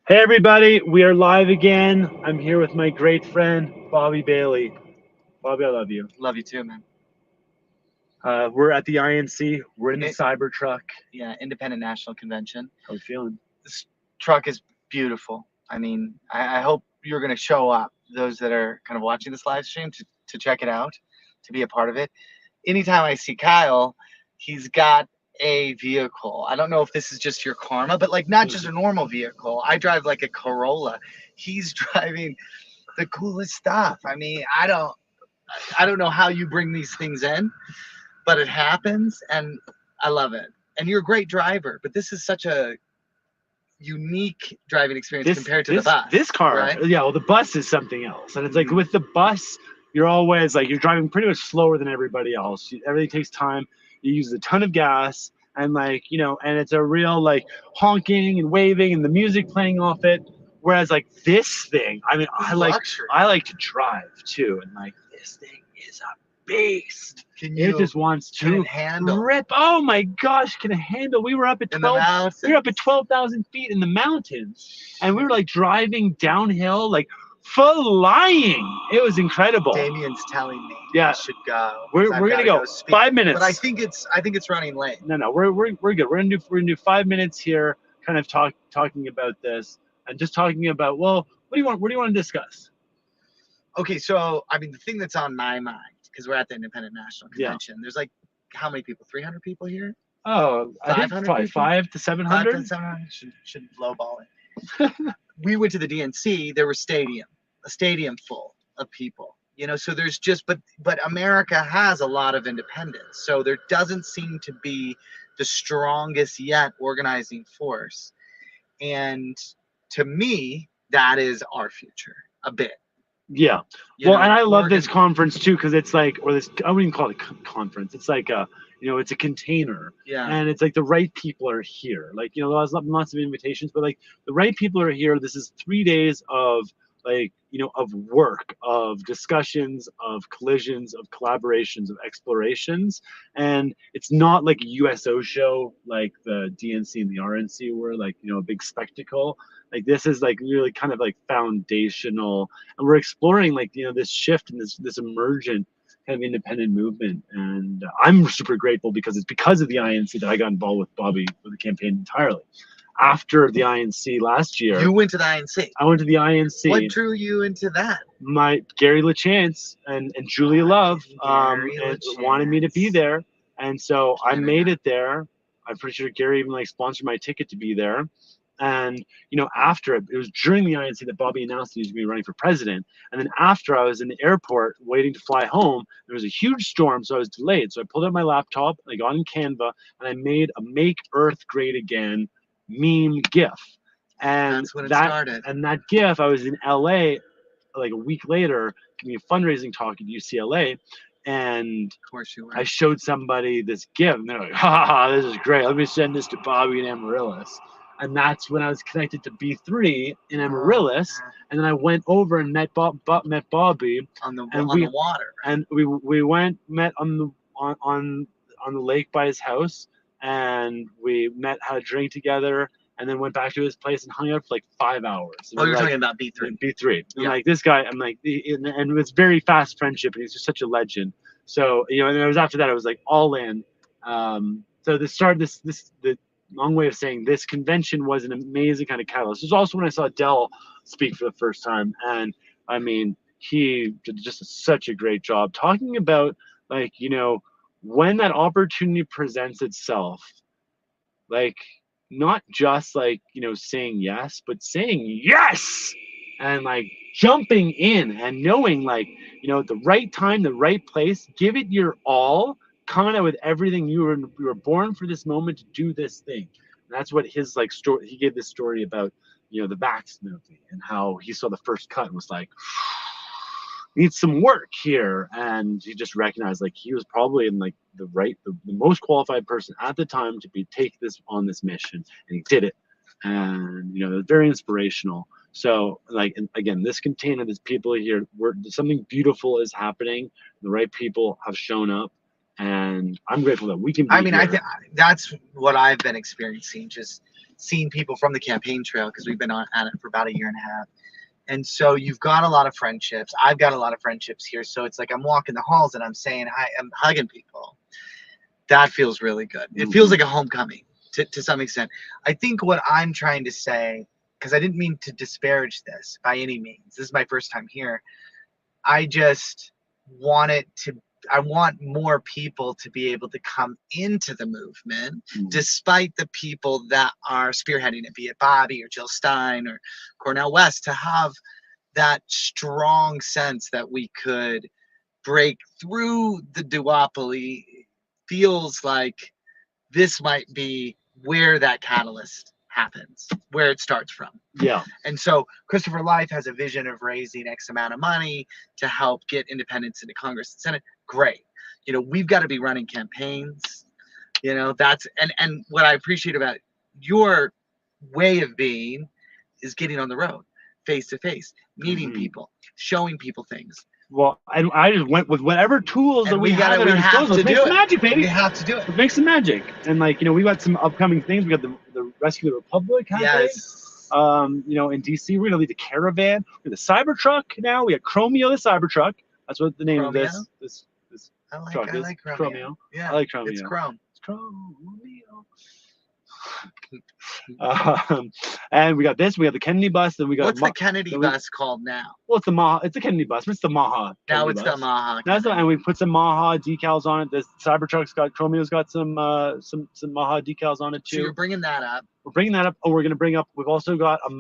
Hey everybody, we are live again. I'm here with my great friend Bobby Bailey. Bobby, I love you. Love you too, man. We're at the INC. We're in the It, Cybertruck. yeah, Independent National Convention. How we feeling? This truck is beautiful. I mean, I hope you're going to show up, those that are kind of watching this live stream, to check it out, to be a part of it. Anytime I see Kyle, he's got a vehicle. I don't know if this is just your karma, but like not just a normal vehicle. I drive like a Corolla. He's driving the coolest stuff. I mean, I don't know how you bring these things in, but it happens and I love it. And you're a great driver, but this is such a unique driving experience This compared to the this bus. this car, right? yeah. Well, the bus is something else, and it's like Mhm. with the bus, you're always like you're driving pretty much slower than everybody else. Everything takes time. You use a ton of gas, and and it's a real like honking and waving and the music playing off it. Whereas like this thing, I mean, Luxury. I like to drive too, and like this thing is a beast. Can It you just wants can to it handle rip. Oh my gosh, can it handle? We were up at in the 12. mountains? We were up at 12,000 feet in the mountains, and we were like driving downhill, like flying. It was incredible. Damien's telling me Yeah. I should go. We're I've gonna gotta go speak. 5 minutes. But I think it's running late. No, we're good. We're gonna do 5 minutes here, kind of talking about this, and just talking about, well, what do you want to discuss? Okay, so I mean the thing that's on my mind, because we're at the Independent National Yeah. Convention, there's like how many people? 300 people here? Oh, I think 500 probably people? 5 to 700. 500 should lowball it. We went to the DNC. There was a stadium full of people. So there's but America has a lot of independence. So there doesn't seem to be the strongest yet organizing force. And to me, that is our future a bit. Yeah. You Well, know, and I love this Oregon. conference too because it's like, or this, I wouldn't even call it a conference. It's like it's a container, Yeah. and it's like the right people are here. Like, there's lots of invitations, but like the right people are here. This is 3 days of like, of work, of discussions, of collisions, of collaborations, of explorations, and it's not like a USO show like the DNC and the RNC were, like, a big spectacle. Like this is like really kind of like foundational, and we're exploring like this shift and this emergent kind of independent movement. And I'm super grateful because it's because of the INC that I got involved with Bobby with the campaign entirely. After the INC last year, You went to the INC. I went to the INC. What drew you into that? My Gary LaChance and Julia Love Gary and wanted me to be LaChance. there, and so I Canada. made it there. I'm pretty sure Gary even like sponsored my ticket to be there. And after it was during the INC that Bobby announced he was going to be running for president. And then after, I was in the airport waiting to fly home, there was a huge storm, so I was delayed. So I pulled out my laptop, I got in Canva, and I made a "Make Earth Great Again" meme GIF. And That's when it started. And that GIF, I was in LA like a week later giving a fundraising talk at UCLA, and Of course you were. I showed somebody this GIF, and they're like, "Ha ha ha! This is great. Let me send this to Bobby and Amaryllis." And that's when I was connected to B3 in Amaryllis, and then I went over and met Bobby on the and on the water. Right? and we met on the lake by his house, and we met, had a drink together, and then went back to his place and hung out for like 5 hours. And Oh, you're like, talking about B3. B3. And Yeah. like this guy, I'm like, and it was very fast friendship, and he's just such a legend. So and it was after that I was like all in. So the long way of saying this convention was an amazing kind of catalyst. This was also when I saw Dell speak for the first time, and I mean, he did just such a great job talking about like when that opportunity presents itself, like not just like saying yes, but saying yes, and like jumping in and knowing like the right time, the right place, give it your all, coming out with everything. You were born for this moment to do this thing. And that's what his like story, he gave this story about the Vax movie and how he saw the first cut and was like, needs some work here. And he just recognized like he was probably in like the most qualified person at the time to take this on this mission, and he did it. And it was very inspirational. So like, and again, this container, there's people here, something beautiful is happening. The right people have shown up, and I'm grateful that we can be I mean, here. that's what I've been experiencing. Just seen people from the campaign trail because we've been at it for about a year and a half. And so you've got a lot of friendships. I've got a lot of friendships here. So it's like I'm walking the halls and I'm saying hi, I'm hugging people. That feels really good. It feels like a homecoming to some extent. I think what I'm trying to say, because I didn't mean to disparage this by any means. This is my first time here. I just want it to, I want more people to be able to come into the movement, despite the people that are spearheading it, be it Bobby or Jill Stein or Cornel West, to have that strong sense that we could break through the duopoly. Feels like this might be where that catalyst happens, where it starts from. Yeah. And so Christopher Life has a vision of raising X amount of money to help get independents into Congress and Senate. Great. You know, we've got to be running campaigns. You know, that's and what I appreciate about your way of being is getting on the road, face to face, meeting people, showing people things. Well, I just went with whatever tools that we have at our disposal. Let's make some magic, baby. We have to do it. Let's make some magic. And like, you know, we got some upcoming things. We got the Rescue the Republic. Yes. You know, in DC, we're gonna lead the Caravan. We have the Cybertruck now. We have Chromeo the Cybertruck. That's what the name of this truck is. I like Chromeo. Yeah, I like Chromeo. It's Chrome. It's Chromeo. And we got this. We got the Kennedy bus. Then we got what's the Kennedy bus called now? Well, it's the Maha. It's the Kennedy bus. But it's the Maha. Now it's the Maha. That's and we put some Maha decals on it. The Cybertruck's got Chromeo's got some Maha decals on it too. So you're bringing that up. We're bringing that up. Oh, we're gonna bring up. We've also got a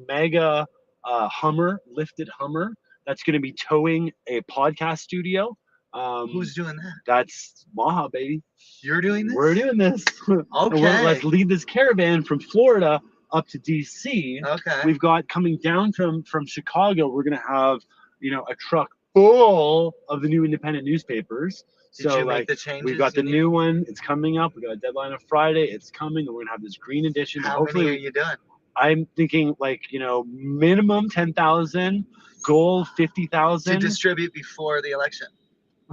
mega Hummer, lifted Hummer that's gonna be towing a podcast studio. Who's doing that? That's Maha, baby. You're doing this? We're doing this. Okay. Let's lead this caravan from Florida up to DC. Okay. We've got coming down from Chicago. We're gonna have, you know, a truck full of the new independent newspapers. Did you make the changes? We've got the new one. It's coming up. We got a deadline of Friday. It's coming. We're gonna have this green edition. How many are you doing? I'm thinking like, you know, minimum 10,000, goal 50,000 to distribute before the election.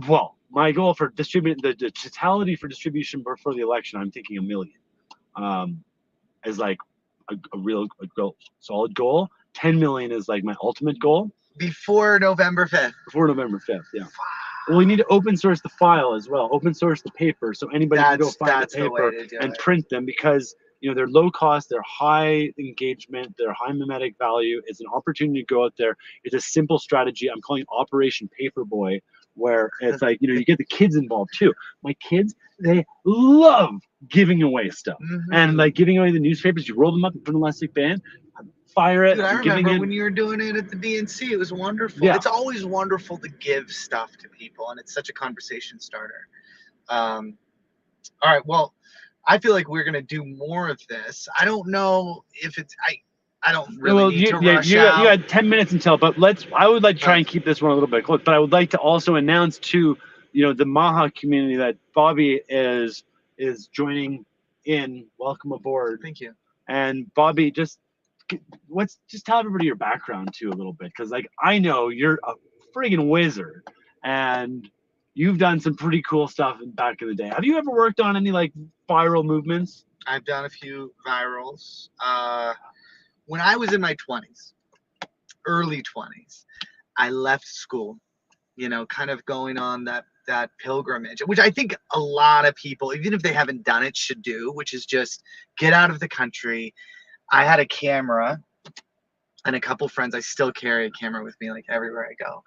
Well, my goal for distributing the totality for distribution before the election, I'm thinking 1 million, is like a real solid goal. 10 million is like my ultimate goal. Before November 5th. Before November 5th, yeah. Well, we need to open source the file as well. Open source the paper so anybody can go find the paper and print them, because you know they're low cost, they're high engagement, they're high mimetic value. It's an opportunity to go out there. It's a simple strategy. I'm calling it Operation Paperboy, where it's like, you know, you get the kids involved too. My kids, they love giving away stuff. And like giving away the newspapers, you roll them up, you put an elastic band, fire it. Dude, I remember when you were doing it at the DNC. It was wonderful. Yeah. It's always wonderful to give stuff to people, and it's such a conversation starter. All right, well, I feel like we're gonna do more of this. I don't know if it's I don't really need to rush out. You had 10 minutes until, but I would like to try and keep this one a little bit close, but I would like to also announce to, you know, the Maha community that Bobby is joining in. Welcome aboard. Thank you. And Bobby, just tell everybody your background too a little bit, because like I know you're a friggin' wizard and you've done some pretty cool stuff back in the day. Have you ever worked on any like viral movements? I've done a few virals. When I was in my 20s, early 20s, I left school, you know, kind of going on that pilgrimage, which I think a lot of people, even if they haven't done it, should do, which is just get out of the country. I had a camera and a couple friends. I still carry a camera with me like everywhere I go.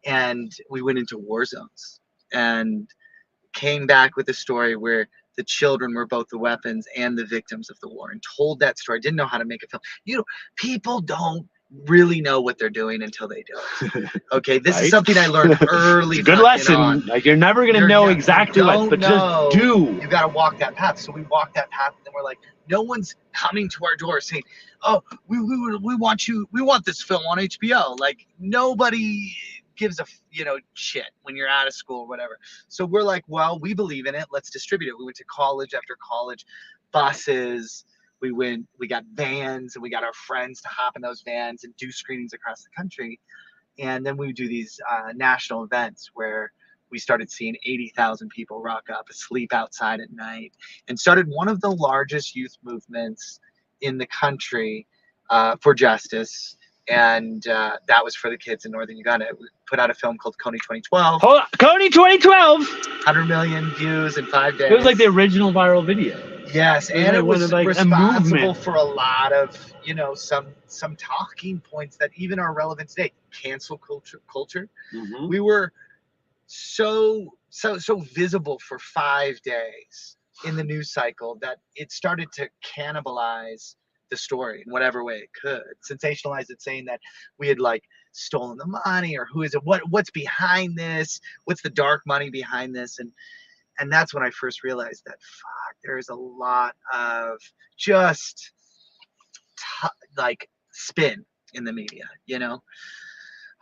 And we went into war zones and came back with a story where the children were both the weapons and the victims of the war, and told that story. Didn't know how to make a film. You know, people don't really know what they're doing until they do it. Okay, this is something I learned early. It's a good lesson. Like you're never gonna know exactly what, but just do. You gotta walk that path. So we walked that path, and then we're like, no one's coming to our door saying, "Oh, we want you. We want this film on HBO." Like nobody gives a shit when you're out of school or whatever. So we're like, well, we believe in it. Let's distribute it. We went to college after college, buses. We got vans, and we got our friends to hop in those vans and do screenings across the country. And then we would do these national events where we started seeing 80,000 people rock up, asleep outside at night, and started one of the largest youth movements in the country for justice. And that was for the kids in northern Uganda. It put out a film called Coney 2012. Hold on. Coney 2012. 100 million views in 5 days. It was like the original viral video. Yes, It was and like it was like responsible a movement. for a lot of, some talking points that even are relevant today. Cancel culture. Mm-hmm. We were so visible for 5 days in the news cycle that it started to cannibalize the story in whatever way it could. Sensationalize it, saying that we had like stolen the money, or who is it, what's behind this, what's the dark money behind this. And that's when I first realized that there's a lot of just like spin in the media.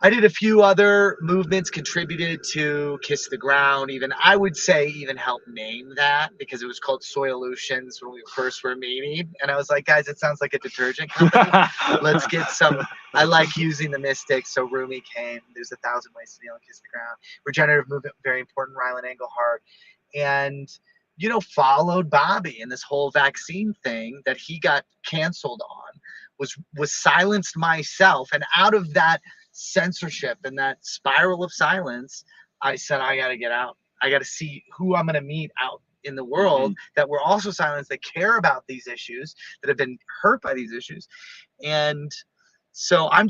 I did a few other movements, contributed to Kiss the Ground, even I would say even helped name that, because it was called Soillutions when we first were meeting. And I was like, guys, it sounds like a detergent company. Let's get some. I like using the mystics. So Rumi came. There's 1,000 ways to kneel and kiss the ground. Regenerative movement, very important. Rylan Engelhart. And followed Bobby in this whole vaccine thing that he got canceled on, was silenced myself. And out of that censorship and that spiral of silence, I said, I got to get out. I got to see who I'm going to meet out in the world that were also silenced, that care about these issues, that have been hurt by these issues. And so I'm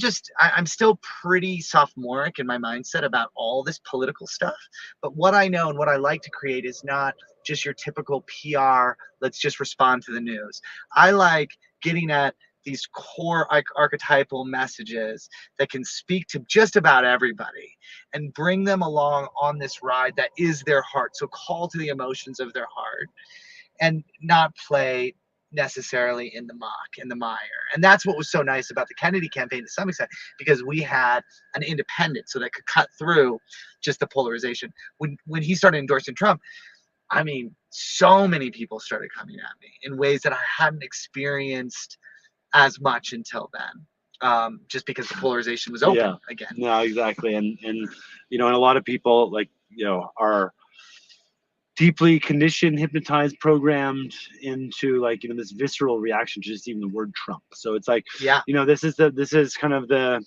still pretty sophomoric in my mindset about all this political stuff. But what I know and what I like to create is not just your typical PR, let's just respond to the news. I like getting at these core archetypal messages that can speak to just about everybody and bring them along on this ride that is their heart. So call to the emotions of their heart and not play necessarily in the muck, in the mire. And that's what was so nice about the Kennedy campaign to some extent, because we had an independent so that could cut through just the polarization. When he started endorsing Trump, I mean, so many people started coming at me in ways that I hadn't experienced as much until then, just because the polarization was open again. No, exactly. And and a lot of people are deeply conditioned, hypnotized, programmed into this visceral reaction to just even the word Trump. So it's like, this is kind of the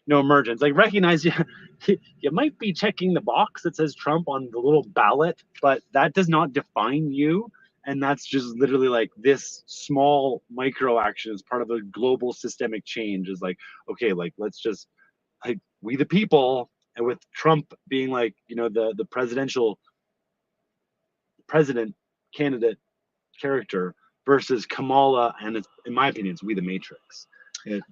emergence. Like, recognize you might be checking the box that says Trump on the little ballot, but that does not define you. And that's just literally like this small micro action as part of a global systemic change is like, okay, like, let's just, like, we the people. And with Trump being like, the president candidate character versus Kamala, and it's, in my opinion, it's we the Matrix. It's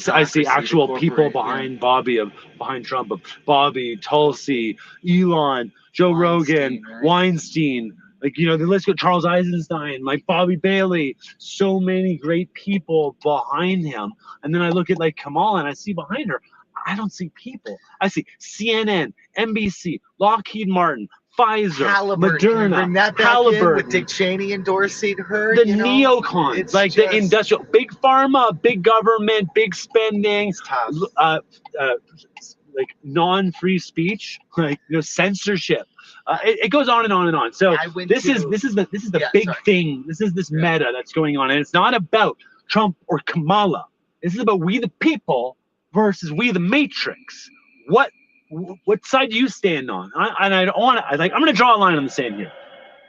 I see actual people behind Bobby, behind Trump, of Bobby, Tulsi, Elon, Joe Rogan, Weinstein, like, the list goes, Charles Eisenstein, like Bobby Bailey, so many great people behind him. And then I look at like Kamala and I see behind her, I don't see people. I see CNN, NBC, Lockheed Martin, Pfizer, Moderna, Halliburton, with Dick Cheney endorsing her. The neocons, like the industrial, big pharma, big government, big spending, like non-free speech, like censorship. It goes on and on and on. So this is the big thing. This is this meta that's going on, and it's not about Trump or Kamala. This is about we the people versus we the Matrix. What side do you stand on? I don't want to. I'm going to draw a line in the sand here.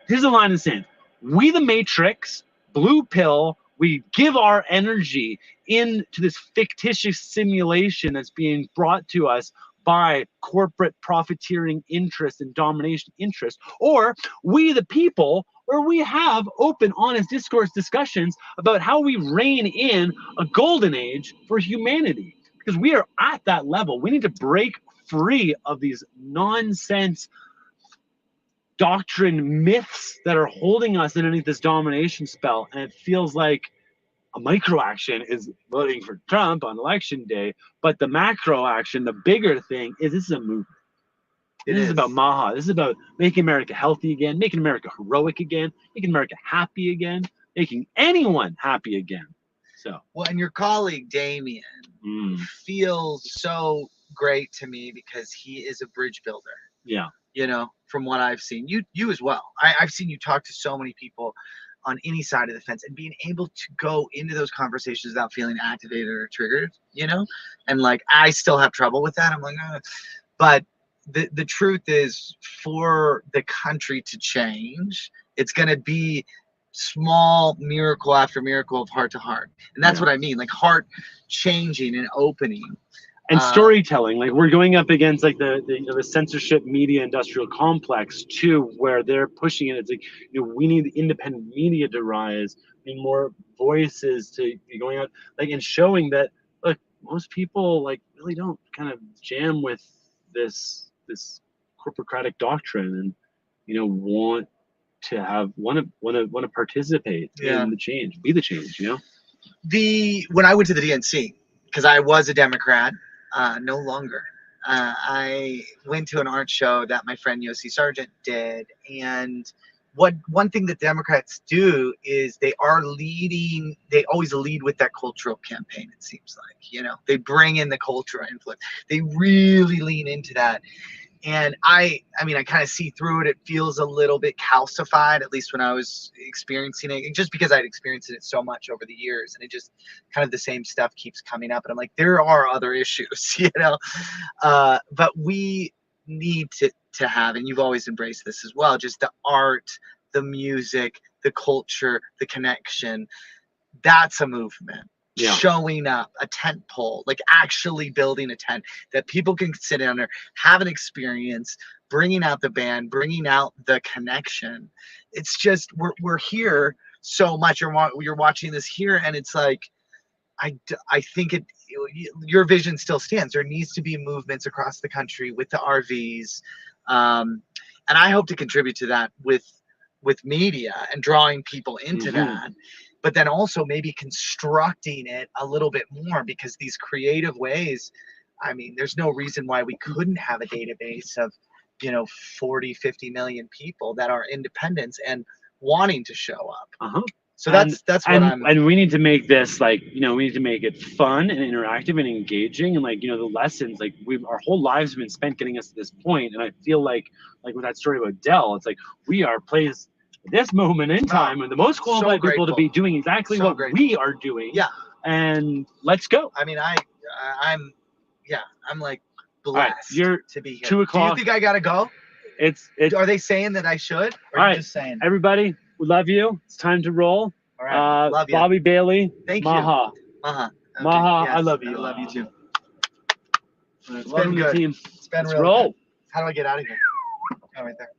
Here's the line in the sand. We the Matrix, blue pill. We give our energy into this fictitious simulation that's being brought to us by corporate profiteering interest and domination interest, or we the people, where we have open, honest discourse discussions about how we rein in a golden age for humanity. Because we are at that level. We need to break free of these nonsense doctrine myths that are holding us underneath this domination spell. And it feels like a micro action is voting for Trump on election day, but the macro action, the bigger thing, is this is a movement. This is about Maha. This is about making America healthy again, making America heroic again, making America happy again, making anyone happy again. So, well, and your colleague Damien feels so great to me because he is a bridge builder. Yeah. From what I've seen, you as well. I've seen you talk to so many people on any side of the fence, and being able to go into those conversations without feeling activated or triggered, you know? And like, I still have trouble with that. I'm like, but the truth is, for the country to change, it's going to be small miracle after miracle of heart to heart. And that's what I mean, like heart changing and opening. And storytelling, like we're going up against like the censorship media industrial complex too, where they're pushing it. It's like, we need independent media to rise, and more voices to be going out, like, and showing that, look, most people like really don't kind of jam with this corporocratic doctrine, and want to participate in the change, be the change. When I went to the DNC, because I was a Democrat. No longer. I went to an art show that my friend Yossi Sargent did, and one thing that Democrats do is they always lead with that cultural campaign. It seems like, they bring in the cultural influence. They really lean into that. And I mean, I kind of see through it. It feels a little bit calcified, at least when I was experiencing it, just because I'd experienced it so much over the years, and it just kind of the same stuff keeps coming up. And I'm like, there are other issues, but we need to have, and you've always embraced this as well, just the art, the music, the culture, the connection. That's a movement. Showing up, a tent pole, like actually building a tent that people can sit under, have an experience, bringing out the band, bringing out the connection. It's just, we're here so much. You're watching this here, and it's like, I think your vision still stands. There needs to be movements across the country with the RVs, and I hope to contribute to that with media and drawing people into that. But then also maybe constructing it a little bit more, because these creative ways, I mean, there's no reason why we couldn't have a database of, 40, 50 million people that are independents and wanting to show up. So that's what and we need to make this we need to make it fun and interactive and engaging, and the lessons, our whole lives have been spent getting us to this point. And I feel like with that story about Dell, it's like we are placed this moment in time and the most qualified people to be doing exactly what we are doing. And let's go. I mean, I'm like blessed to be here. 2 o'clock. Do you think I gotta go? Are they saying that I should? Or are you just saying? Everybody, we love you. It's time to roll. All right. Love you. Bobby Bailey. Thank Maha. you. Maha. Okay. Maha. Yes, I love you. I love you too. It's been good. Team. It's been Let's real roll. good. How do I get out of here? Oh, right there.